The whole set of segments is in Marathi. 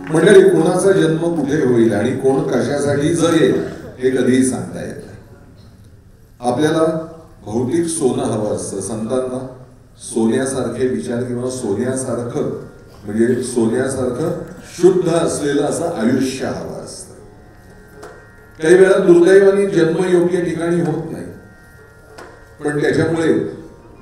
मंडळी, कोणाचा जन्म कुठे होईल आणि कोण कशासाठी जगेल हे कधीही सांगता येत नाही. आपल्याला भौतिक सोनं हवं असतं. संतांना सोन्यासारखे विचार किंवा सोन्यासारखं म्हणजे सोन्यासारखं शुद्ध असलेलं असं आयुष्य हवं असतं. काही वेळा दुर्दैवाने जन्म योग्य ठिकाणी होत नाही, पण त्याच्यामुळे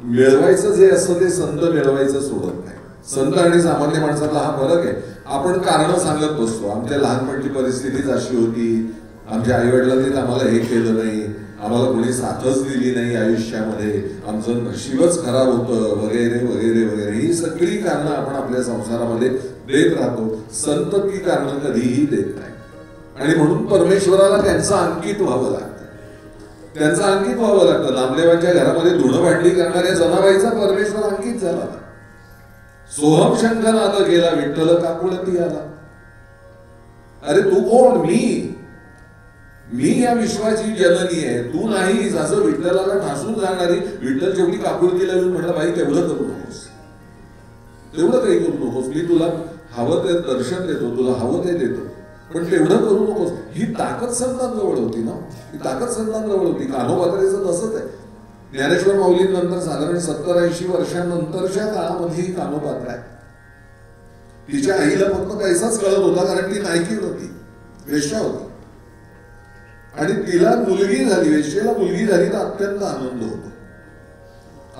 मिळवायचं जे असतं ते संत मिळवायचं सोडत नाही. संत आणि सामान्य माणसाला हा फरक आहे. आपण कारण सांगत बसतो, आमच्या लहानपणची परिस्थितीच अशी होती, आमच्या आईवडिलांनीच आम्हाला हे केलं नाही, आम्हाला कोणी साथच दिली नाही आयुष्यामध्ये, आमचं नशीबच खराब होतं वगैरे वगैरे वगैरे. ही सगळी कारणं आपण आपल्या संसारामध्ये देत राहतो. संत ती कारणं कधीही देत नाही. आणि म्हणून परमेश्वराला त्यांचं अंकित व्हावं लागतं. त्यांचं अंकित व्हावं लागतं. नामदेवांच्या घरामध्ये धुणं भांडी करणाऱ्या जनाबाईचा परमेश्वर अंकित झाला. सोहम शंकर आलं गेला, विठ्ठल काकुळती आला. अरे तू कोण? मी या विश्वाची जननी आहे, तू नाहीस. असं विठ्ठलाला ठासून जाणारी विठ्ठल जेवढी काकुळतीला येऊन म्हटलं, बाई तेवढं करू नकोस, तेवढं काही करू नकोस, मी तुला हवं ते दर्शन देतो, तुला हवं ते देतो, पण तेवढं करू नकोस. ही ताकद संतांजवळ होती ना, ही ताकद संतांजवळ होती. कान्होपात्रेचं तसंच आहे. ज्ञानेश्वर माऊलींनंतर साधारण 70-80 वर्षांनंतरच्या काळामध्ये ही कान्होपात्र आहे. तिच्या आईला फक्त पैसाच कळत होता, कारण ती नायकी होती, वेश्या होती. आणि तिला मुलगी झाली, वेश्येला मुलगी झाली तर अत्यंत आनंद होतो,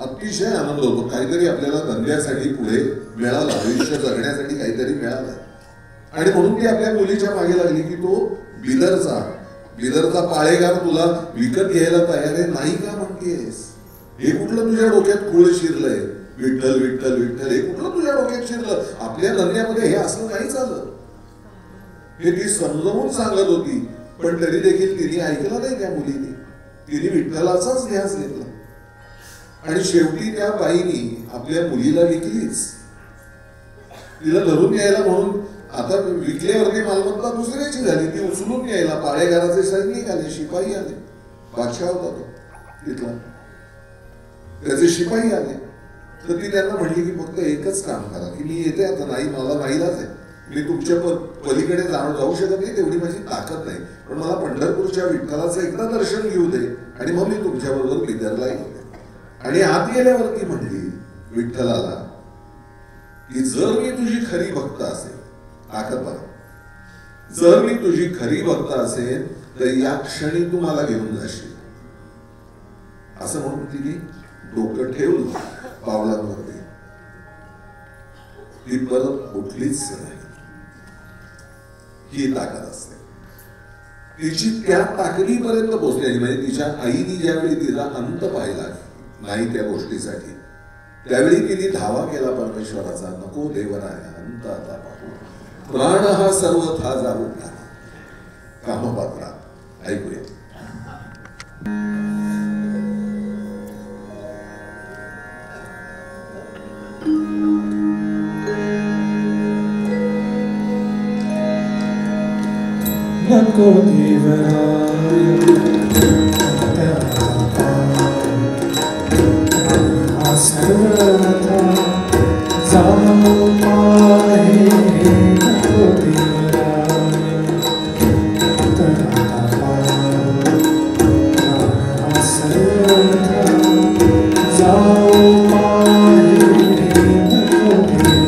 अतिशय आनंद होतो. काहीतरी आपल्याला धंद्यासाठी पुढे मिळालं, आयुष्य जगण्यासाठी काहीतरी मिळालं. आणि म्हणून ती आपल्या मुलीच्या मागे लागली की तो बिदरचा पाळेगार तुला विकत घ्यायला तयार आहे. नाही का म्हणतेस? हे कुठलं तुझ्या डोक्यात खूळ शिरलंय? विठ्ठल विठ्ठल विठ्ठल हे कुठलं तुझ्या डोक्यात शिरलं? आपल्या धंद्यामध्ये हे असं नाही चाललं. हे ती समजावून सांगत होती, पण तरी देखील तिने ऐकलं नाही त्या मुलीने. तिने विठ्ठलाचाच ध्यास घेतला. आणि शेवटी त्या बाईनी आपल्या मुलीला विकलीच. तिला धरून यायला म्हणून आता विकल्यावरती मालमत्ता दुसऱ्याची झाली, ती उचलून यायला पाळेगाराचे सैनिक आले, शिपाई आले. बादशाह होता तो तिथला, त्याचे शिपाई आले. तर ती त्यांना म्हणली की फक्त एकच काम करा की मी येते आता, नाही मला नाईलाज आहे, मी तुमच्या पलीकडे जाऊ शकत नाही, तेवढी माझी ताकद नाही, पण मला पंढरपूरच्या विठ्ठलाचं एकदा दर्शन घेऊ दे आणि मग मी तुमच्या बरोबर बिदरला येते. आणि आत गेल्यावरती म्हणली विठ्ठलाला की जर मी तुझी खरी भक्त असेल, ताकद बघा, जर मी तुझी खरी भक्त असेल तर या क्षणी तू मला घेऊन जाशील. असं म्हणून तिने डोकं ठेवलं पावलांवरती. ती परत उठलीच नाही. ही ताकद असते. तिची त्या ताकदीपर्यंत पोहोचण्याची, म्हणजे तिच्या आईने ज्यावेळी तिचा अंत पाहिला नाही त्या गोष्टीसाठी, त्यावेळी तिने धावा केला परमेश्वराचा, नको देवराया अंत आता पाहू, प्राण हा सर्वथा जाऊ लागला. कामपात्रा ऐकूया. नको देवराया सर्वथा जाऊ पाहे, नको देवराया सर्वथा जाऊ पाहे, नको देवराया.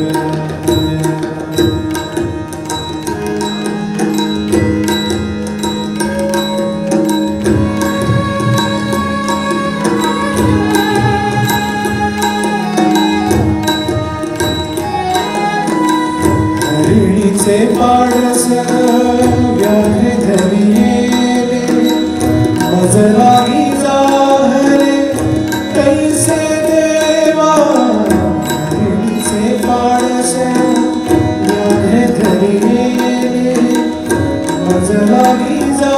हरिणीचे पाडस व्याघ्र धरियेले, मजलागी जाहरे कैसे देवा. हरिणीचे पाडस व्याघ्र धरियेले, मजलागी जा